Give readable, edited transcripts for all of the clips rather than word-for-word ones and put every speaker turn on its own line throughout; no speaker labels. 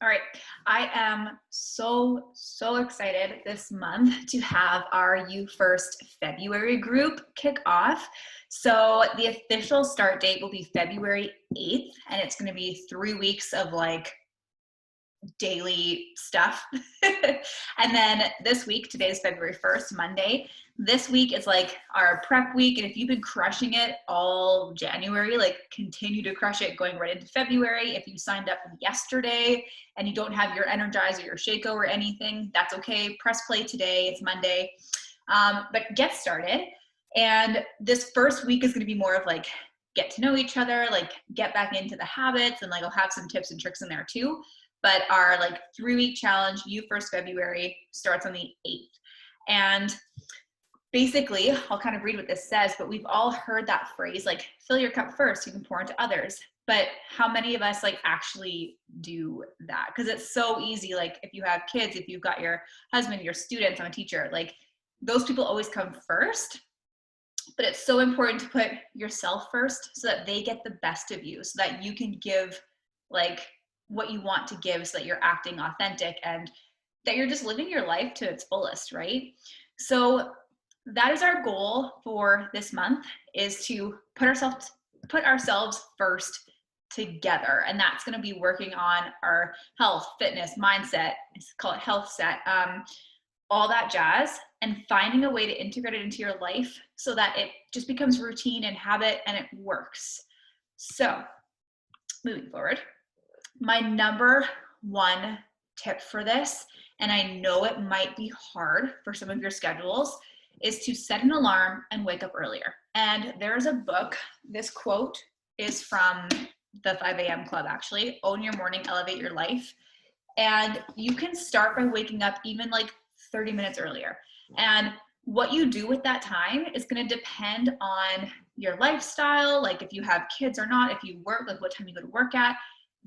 All right. I am so excited this month to have our You First February group kick off. So the official start date will be February 8th, and it's going to be 3 weeks of like daily stuff. And then this week, today is February 1st, Monday. This week is like our prep week. And if you've been crushing it all January, like continue to crush it going right into February. If you signed up yesterday and you don't have your Energize or your Shakeout or anything, that's okay. Press play today. It's Monday. But get started. And this first week is going to be more of like get to know each other, like get back into the habits, and like I'll have some tips and tricks in there too. But our like 3-week challenge, You First February, starts on the 8th. And basically, I'll kind of read what this says, but we've all heard that phrase, like fill your cup first, you can pour into others. But how many of us like actually do that? Because it's so easy. Like if you have kids, if you've got your husband, your students, I'm a teacher, like those people always come first. But it's so important to put yourself first so that they get the best of you, so that you can give like what you want to give, so that you're acting authentic and that you're just living your life to its fullest, right? So that is our goal for this month, is to put ourselves first together. And that's going to be working on our health, fitness, mindset, call it health set, all that jazz, and finding a way to integrate it into your life so that it just becomes routine and habit and it works. So moving forward, my number one tip for this, and I know it might be hard for some of your schedules, is to set an alarm and wake up earlier. And there's a book, this quote is from the 5 a.m. Club actually, Own Your Morning, Elevate Your Life. And you can start by waking up even like 30 minutes earlier. And what you do with that time is going to depend on your lifestyle, like if you have kids or not, if you work, like what time you go to work at.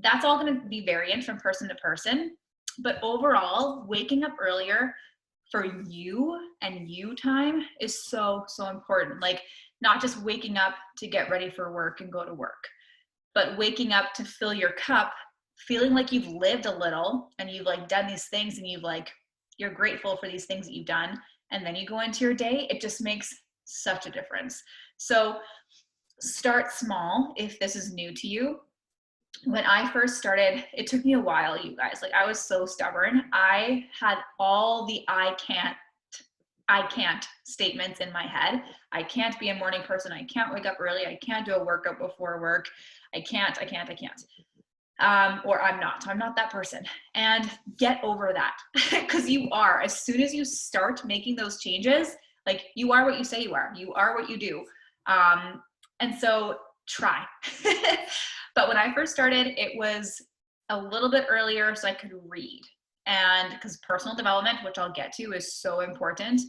That's all going to be variant from person to person. But overall, waking up earlier for you and you time is so important. Like not just waking up to get ready for work and go to work, but waking up to fill your cup, feeling like you've lived a little and you've like done these things and you're grateful for these things that you've done. And then you go into your day, it just makes such a difference. So start small if this is new to you. When I first started, it took me a while, you guys. Like I was so stubborn. I had all the I can't statements in my head. I can't be a morning person. I can't wake up early. I can't do a workout before work. I can't. Or I'm not that person. And get over that, because you are. As soon as you start making those changes, like you are what you say you are. You are what you do. And so try. But when I first started, it was a little bit earlier so I could read. And because personal development, which I'll get to, is so important,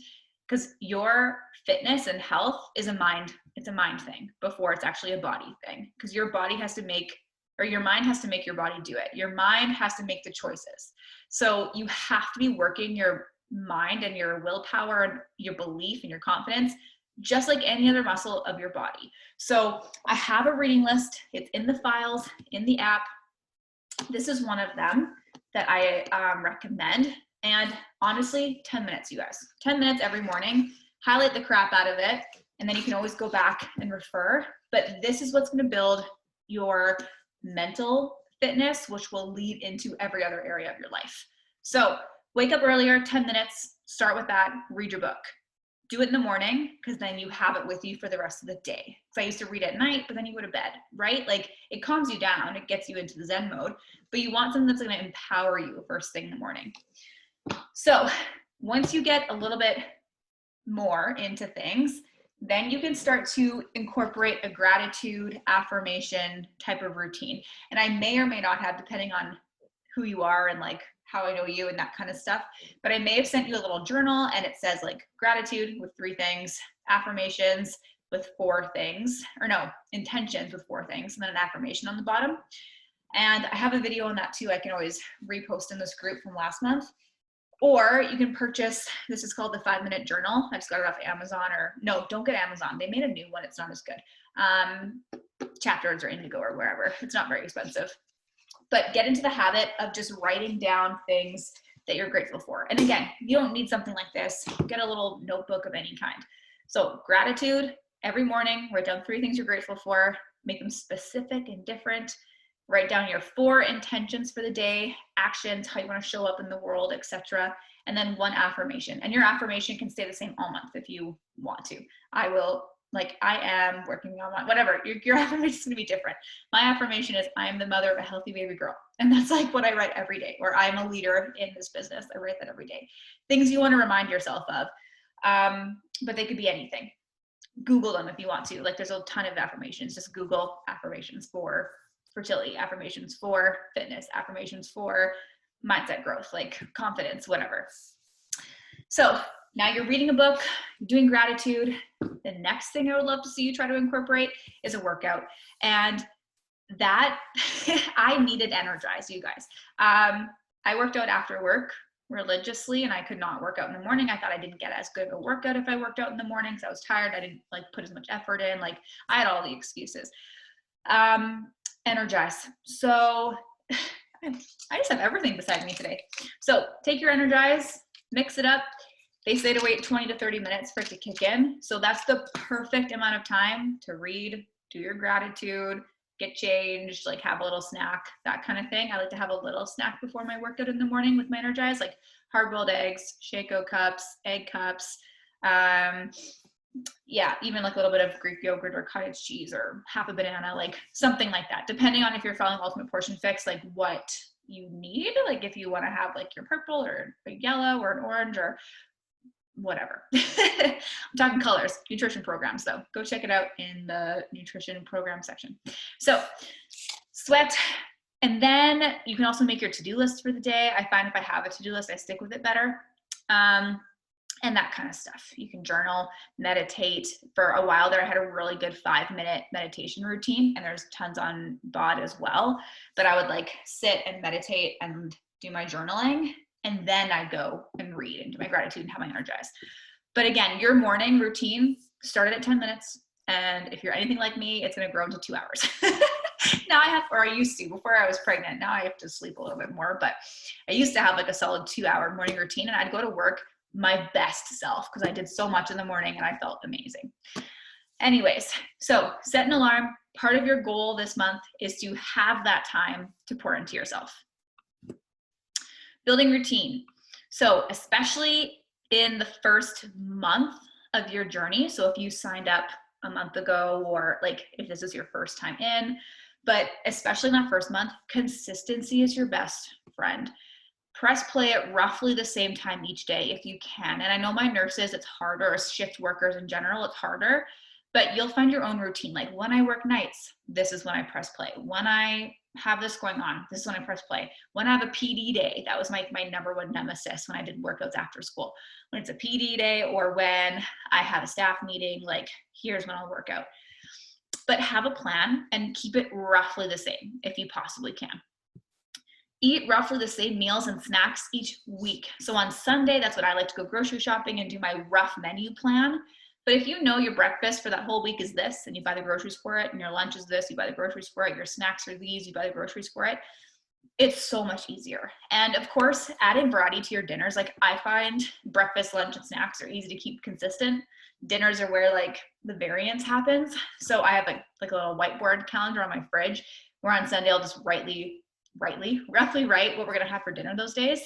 because your fitness and health is it's a mind thing before it's actually a body thing. Because your body has to make, or your mind has to make your body do it. Your mind has to make the choices. So you have to be working your mind and your willpower and your belief and your confidence just like any other muscle of your body. So I have a reading list. It's in the files, in the app. This is one of them that I recommend. And honestly, 10 minutes, you guys. 10 minutes every morning. Highlight the crap out of it. And then you can always go back and refer. But this is what's going to build your mental fitness, which will lead into every other area of your life. So wake up earlier, 10 minutes. Start with that. Read your book. Do it in the morning, because then you have it with you for the rest of the day. So I used to read at night, but then you go to bed, right? Like it calms you down, it gets you into the Zen mode, but you want something that's going to empower you first thing in the morning. So once you get a little bit more into things, then you can start to incorporate a gratitude affirmation type of routine. And I may or may not have, depending on who you are and like how I know you and that kind of stuff. But I may have sent you a little journal and it says like gratitude with 3 things, affirmations with 4 things, or no, intentions with 4 things, and then an affirmation on the bottom. And I have a video on that too. I can always repost in this group from last month. Or you can purchase, this is called the 5-minute journal. I just got it off Amazon, or no, don't get Amazon. They made a new one. It's not as good. Chapters or Indigo or wherever. It's not very expensive. But get into the habit of just writing down things that you're grateful for. And again, you don't need something like this. Get a little notebook of any kind. So gratitude, every morning, write down 3 things you're grateful for, make them specific and different. Write down your 4 intentions for the day, actions, how you want to show up in the world, etc. And then 1 affirmation. And your affirmation can stay the same all month if you want to. I am working on my, whatever, your affirmation is going to be different. My affirmation is, I am the mother of a healthy baby girl. And that's like what I write every day, or I'm a leader in this business. I write that every day. Things you want to remind yourself of, but they could be anything. Google them if you want to. Like, there's a ton of affirmations. Just Google affirmations for fertility, affirmations for fitness, affirmations for mindset growth, like confidence, whatever. So now you're reading a book, doing gratitude. The next thing I would love to see you try to incorporate is a workout. And that I needed energize, you guys. I worked out after work religiously, and I could not work out in the morning. I thought I didn't get as good of a workout if I worked out in the morning because I was tired. I didn't like put as much effort in. Like, I had all the excuses. Energize. So I just have everything beside me today. So take your Energize, mix it up. They say to wait 20 to 30 minutes for it to kick in. So that's the perfect amount of time to read, do your gratitude, get changed, like have a little snack, that kind of thing. I like to have a little snack before my workout in the morning with my Energize, like hard-boiled eggs, Shaco cups, egg cups, yeah, even like a little bit of Greek yogurt or cottage cheese or half a banana, like something like that, depending on if you're following Ultimate Portion Fix, like what you need, like if you want to have like your purple or a yellow or an orange or whatever. I'm talking colors, nutrition programs though. Go check it out in the nutrition program section. So sweat. And then you can also make your to-do list for the day. I find if I have a to-do list, I stick with it better. And that kind of stuff. You can journal, meditate. For a while there, I had a really good 5-minute meditation routine, and there's tons on BOD as well. But I would like sit and meditate and do my journaling, and then I'd go and read and do my gratitude and have my Energize. But again, your morning routine started at 10 minutes. And if you're anything like me, it's going to grow into 2 hours. Now I used to, before I was pregnant. Now I have to sleep a little bit more, but I used to have like a solid 2-hour morning routine, and I'd go to work my best self because I did so much in the morning and I felt amazing. Anyways, so set an alarm. Part of your goal this month is to have that time to pour into yourself. Building routine. So especially in the first month of your journey. So if you signed up a month ago, or like if this is your first time in, but especially in that first month, consistency is your best friend. Press play at roughly the same time each day if you can. And I know my nurses, it's harder, or shift workers in general, it's harder, but you'll find your own routine. Like when I work nights, this is when I press play. When I have this going on, this is when I press play. When I have a PD day, that was my number one nemesis when I did workouts after school. When it's a PD day or when I have a staff meeting, like here's when I'll work out. But have a plan and keep it roughly the same if you possibly can. Eat roughly the same meals and snacks each week. So on Sunday, that's when I like to go grocery shopping and do my rough menu plan. But if you know your breakfast for that whole week is this, and you buy the groceries for it, and your lunch is this, you buy the groceries for it, your snacks are these, you buy the groceries for it, it's so much easier. And of course, adding variety to your dinners. Like I find breakfast, lunch, and snacks are easy to keep consistent. Dinners are where like the variance happens. So I have like a little whiteboard calendar on my fridge where on Sunday I'll just roughly write what we're gonna have for dinner those days.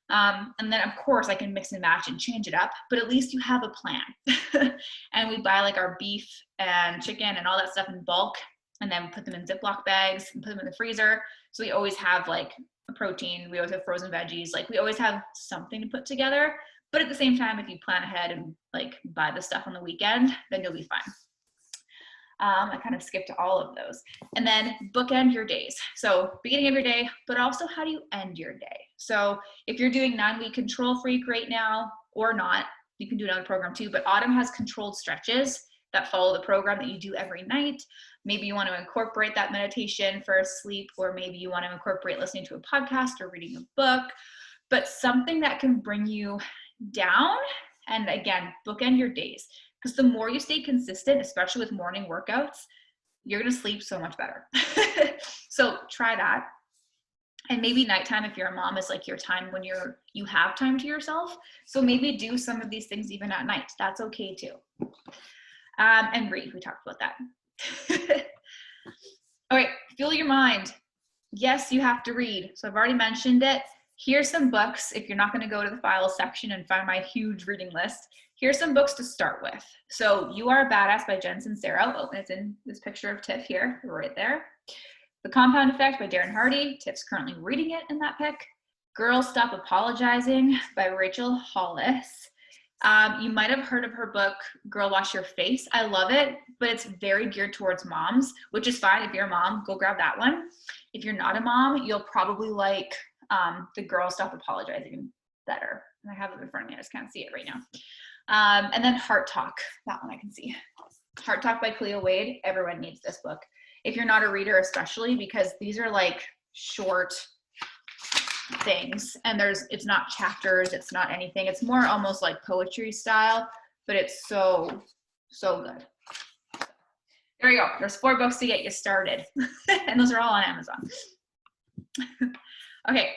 And then of course I can mix and match and change it up, but at least you have a plan. And we buy like our beef and chicken and all that stuff in bulk, and then put them in Ziploc bags and put them in the freezer. So we always have like a protein, we always have frozen veggies, like we always have something to put together. But at the same time, if you plan ahead and like buy the stuff on the weekend, then you'll be fine. I kind of skipped all of those. And then bookend your days. So beginning of your day, but also how do you end your day? So if you're doing 9-week Control Freak right now or not, you can do another program too, but Autumn has controlled stretches that follow the program that you do every night. Maybe you want to incorporate that meditation for sleep, or maybe you want to incorporate listening to a podcast or reading a book, but something that can bring you down. And again, bookend your days. Because the more you stay consistent, especially with morning workouts, you're going to sleep so much better. So try that. And maybe nighttime, if you're a mom, is like your time when you have time to yourself. So maybe do some of these things even at night. That's okay too. And read, we talked about that. All right, fuel your mind. Yes, you have to read. So I've already mentioned it. Here's some books. If you're not going to go to the files section and find my huge reading list, here's some books to start with. So You Are a Badass by Jen Sincero. Oh, it's in this picture of Tiff here, right there. The Compound Effect by Darren Hardy. Tiff's currently reading it in that pick. Girls Stop Apologizing by Rachel Hollis. You might have heard of her book, Girl Wash Your Face. I love it, but it's very geared towards moms, which is fine. If you're a mom, go grab that one. If you're not a mom, you'll probably like the Girl Stop Apologizing better. And I have it in front of me. I just can't see it right now. And then Heart Talk. That one I can see. Heart Talk by Cleo Wade. Everyone needs this book. If you're not a reader, especially, because these are like short things, and it's not chapters, it's not anything. It's more almost like poetry style, but it's so good. There you go. There's 4 books to get you started. And those are all on Amazon. Okay.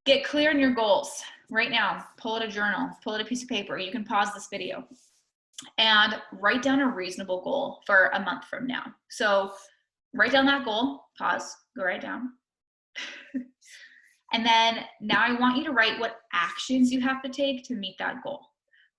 Get clear on your goals right now. Pull out a journal, pull out a piece of paper. You can pause this video and write down a reasonable goal for a month from now. So write down that goal, pause, go write down. And then now I want you to write what actions you have to take to meet that goal.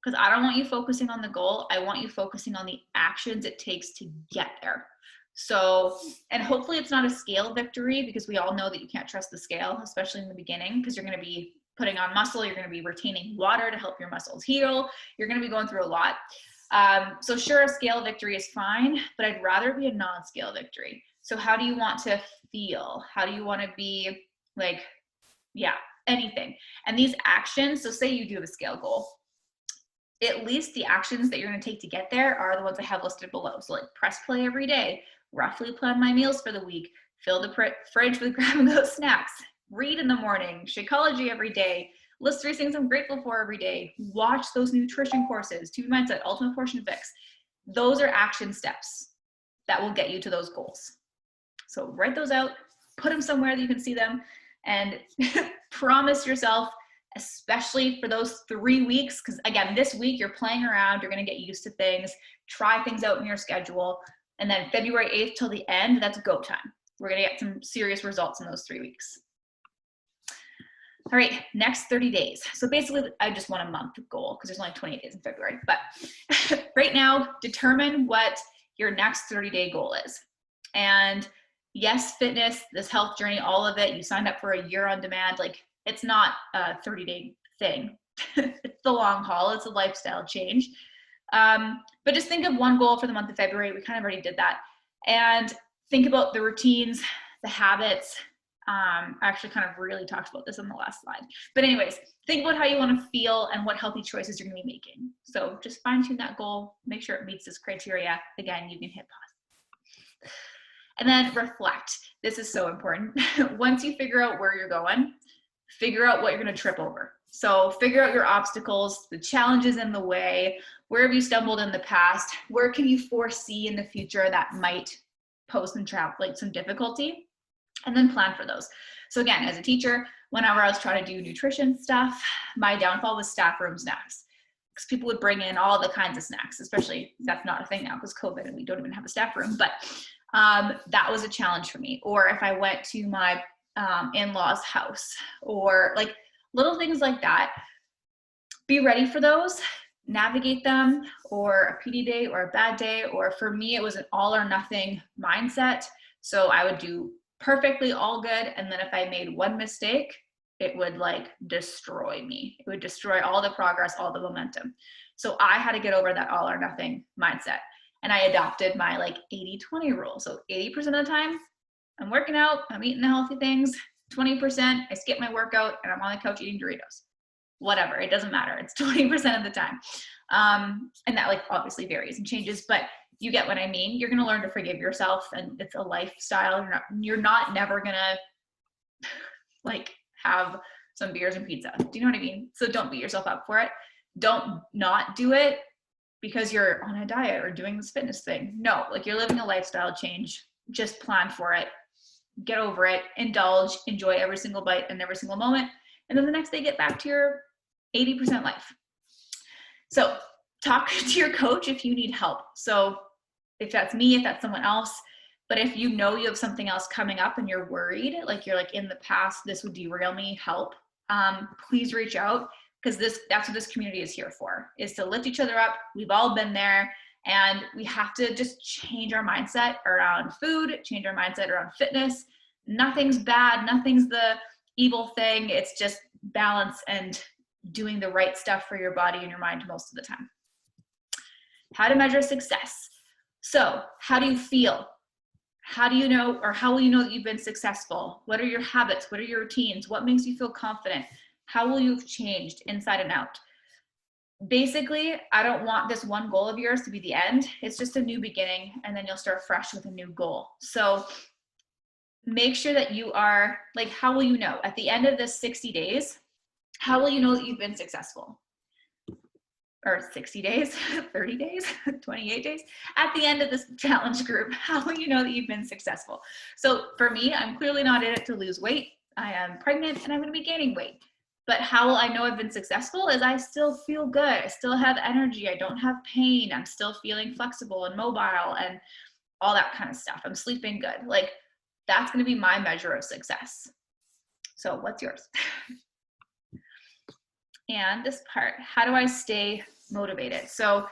Because I don't want you focusing on the goal. I want you focusing on the actions it takes to get there. So, and hopefully it's not a scale victory, because we all know that you can't trust the scale, especially in the beginning, because you're going to be putting on muscle. You're going to be retaining water to help your muscles heal. You're going to be going through a lot. So sure, a scale victory is fine, but I'd rather be a non-scale victory. So how do you want to feel? How do you want to be like, yeah, anything. And these actions, so say you do have a scale goal, at least the actions that you're going to take to get there are the ones I have listed below. So like press play every day, roughly plan my meals for the week, fill the fridge with grab and go snacks, read in the morning, Shakeology every day, list 3 things I'm grateful for every day, watch those nutrition courses, 2 Mindset, Ultimate Portion Fix. Those are action steps that will get you to those goals. So write those out, put them somewhere that you can see them, and promise yourself, especially for those 3 weeks, because again, this week you're playing around, you're going to get used to things, try things out in your schedule, and then February 8th till the end, that's go time. We're going to get some serious results in those 3 weeks. All right, next 30 days. So basically, I just want a month goal because there's only 28 days in February. But right now, determine what your next 30-day goal is. And yes, fitness, this health journey, all of it, you signed up for a year on demand. Like, it's not a 30-day thing. It's the long haul. It's a lifestyle change. But just think of one goal for the month of February. We kind of already did that. And think about the routines, the habits. I actually kind of really talked about this on the last slide. But anyways, think about how you want to feel and what healthy choices you're going to be making. So just fine tune that goal, make sure it meets this criteria. Again, you can hit pause. And then reflect. This is so important. Once you figure out where you're going, figure out what you're going to trip over. So figure out your obstacles, the challenges in the way, where have you stumbled in the past, where can you foresee in the future that might pose some difficulty, and then plan for those. So again, as a teacher, whenever I was trying to do nutrition stuff, my downfall was staff room snacks. Because people would bring in all the kinds of snacks, especially that's not a thing now because COVID and we don't even have a staff room, but that was a challenge for me. Or if I went to my in-laws house, or like little things like that, be ready for those, navigate them, or a PD day or a bad day, or for me, it was an all or nothing mindset. So I would do perfectly all good. And then if I made one mistake, it would like destroy me. It would destroy all the progress, all the momentum. So I had to get over that all or nothing mindset. And I adopted my like 80-20 rule. So 80% of the time I'm working out, I'm eating the healthy things, 20% I skip my workout and I'm on the couch eating Doritos. Whatever, it doesn't matter. It's 20% of the time. And that like obviously varies and changes, but you get what I mean. You're going to learn to forgive yourself, and it's a lifestyle. You're not never going to like have some beers and pizza. Do you know what I mean? So don't beat yourself up for it. Don't not do it because you're on a diet or doing this fitness thing. No, like you're living a lifestyle change. Just plan for it. get over it, indulge, enjoy every single bite and every single moment. And then the next day, get back to your 80% life. So talk to your coach if you need help. So if that's me, if that's someone else, but if you know you have something else coming up and you're worried, like you're like in the past, this would derail me, help, please reach out, because that's what this community is here for, is to lift each other up. We've all been there, and we have to just change our mindset around food, change our mindset around fitness. Nothing's bad, nothing's the evil thing. It's just balance and doing the right stuff for your body and your mind most of the time. How to measure success. So how do you feel? How do you know, or how will you know that you've been successful? What are your habits? What are your routines? What makes you feel confident? How will you have changed inside and out? Basically, I don't want this one goal of yours to be the end. It's just a new beginning, and then you'll start fresh with a new goal. So make sure that you are, like, how will you know? At the end of this 60 days, how will you know that you've been successful? Or 60 days, 30 days, 28 days. At the end of this challenge group, how will you know that you've been successful? So for me, I'm clearly not in it to lose weight. I am pregnant and I'm gonna be gaining weight. But how will I know I've been successful is I still feel good. I still have energy. I don't have pain. I'm still feeling flexible and mobile and all that kind of stuff. I'm sleeping good. Like, that's gonna be my measure of success. So what's yours? And this part, how do I stay motivated? So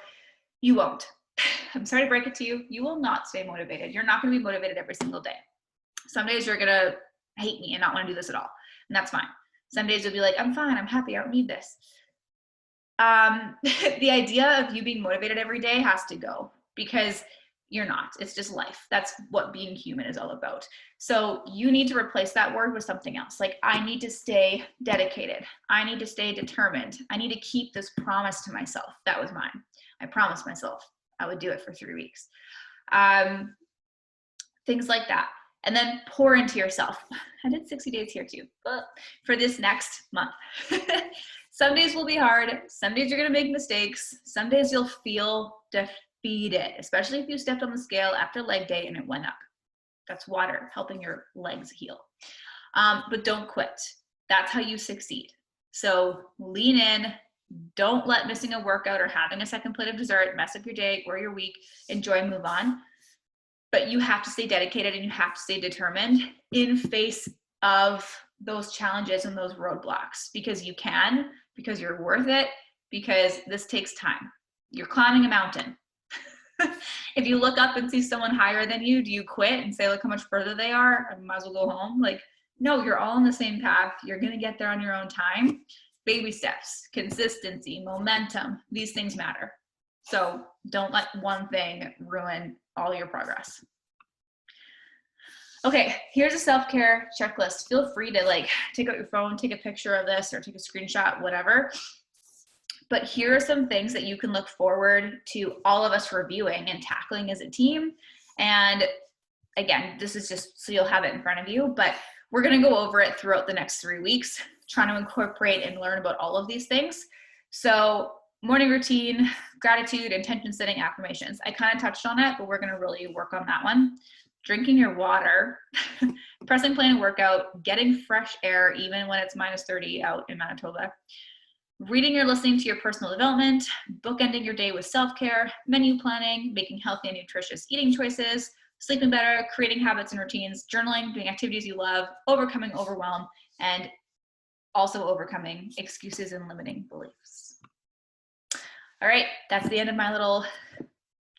you won't. I'm sorry to break it to you. You will not stay motivated. You're not going to be motivated every single day. Some days you're going to hate me and not want to do this at all. And that's fine. Some days you'll be like, I'm fine. I'm happy. I don't need this. The idea of you being motivated every day has to go, because you're not. It's just life. That's what being human is all about. So you need to replace that word with something else. Like, I need to stay dedicated. I need to stay determined. I need to keep this promise to myself. That was mine. I promised myself I would do it for 3 weeks. Things like that. And then pour into yourself. I did 60 days here too, but for this next month. Some days will be hard. Some days you're going to make mistakes. Some days you'll feel defeated, especially if you stepped on the scale after leg day and it went up. That's water helping your legs heal. But don't quit. That's how you succeed. So lean in. Don't let missing a workout or having a second plate of dessert mess up your day or your week. Enjoy, move on. But you have to stay dedicated and you have to stay determined in face of those challenges and those roadblocks, because you can, because you're worth it, because this takes time. You're climbing a mountain. If you look up and see someone higher than you, do you quit and say, look how much further they are, I might as well go home? Like, no, you're all on the same path. You're going to get there on your own time. Baby steps, consistency, momentum, these things matter. So don't let one thing ruin all your progress. Okay, here's a self-care checklist. Feel free to like take out your phone, take a picture of this or take a screenshot, whatever. But here are some things that you can look forward to all of us reviewing and tackling as a team. And again, this is just so you'll have it in front of you, but we're gonna go over it throughout the next 3 weeks, trying to incorporate and learn about all of these things. So morning routine, gratitude, intention setting, affirmations. I kind of touched on it, but we're gonna really work on that one. Drinking your water, pressing play and workout, getting fresh air, even when it's -30 out in Manitoba, reading or listening to your personal development, bookending your day with self-care, menu planning, making healthy and nutritious eating choices, sleeping better, creating habits and routines, journaling, doing activities you love, overcoming overwhelm, and also overcoming excuses and limiting beliefs. All right, that's the end of my little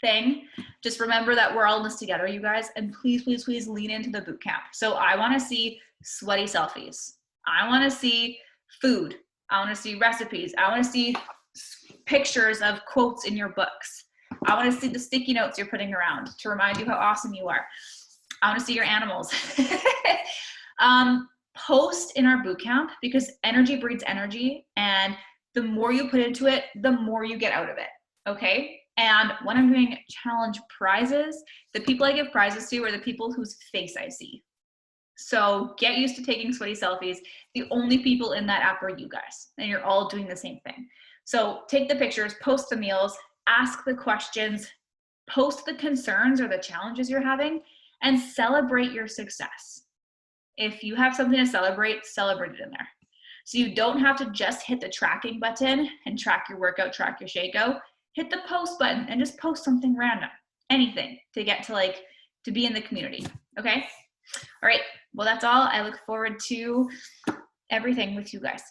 thing. Just remember that we're all in this together, you guys, and please, please, please lean into the boot camp. So I want to see sweaty selfies. I want to see food. I want to see recipes. I want to see pictures of quotes in your books. I want to see the sticky notes you're putting around to remind you how awesome you are. I want to see your animals. Post in our boot camp, because energy breeds energy, and the more you put into it, the more you get out of it. Okay? And when I'm doing challenge prizes, the people I give prizes to are the people whose face I see. So get used to taking sweaty selfies. The only people in that app are you guys, and you're all doing the same thing. So take the pictures, post the meals, ask the questions, post the concerns or the challenges you're having, and celebrate your success. If you have something to celebrate, celebrate it in there. So you don't have to just hit the tracking button and track your workout, track your Shakeout. Hit the post button and just post something random, anything to get to be in the community, okay? All right, well, that's all. I look forward to everything with you guys.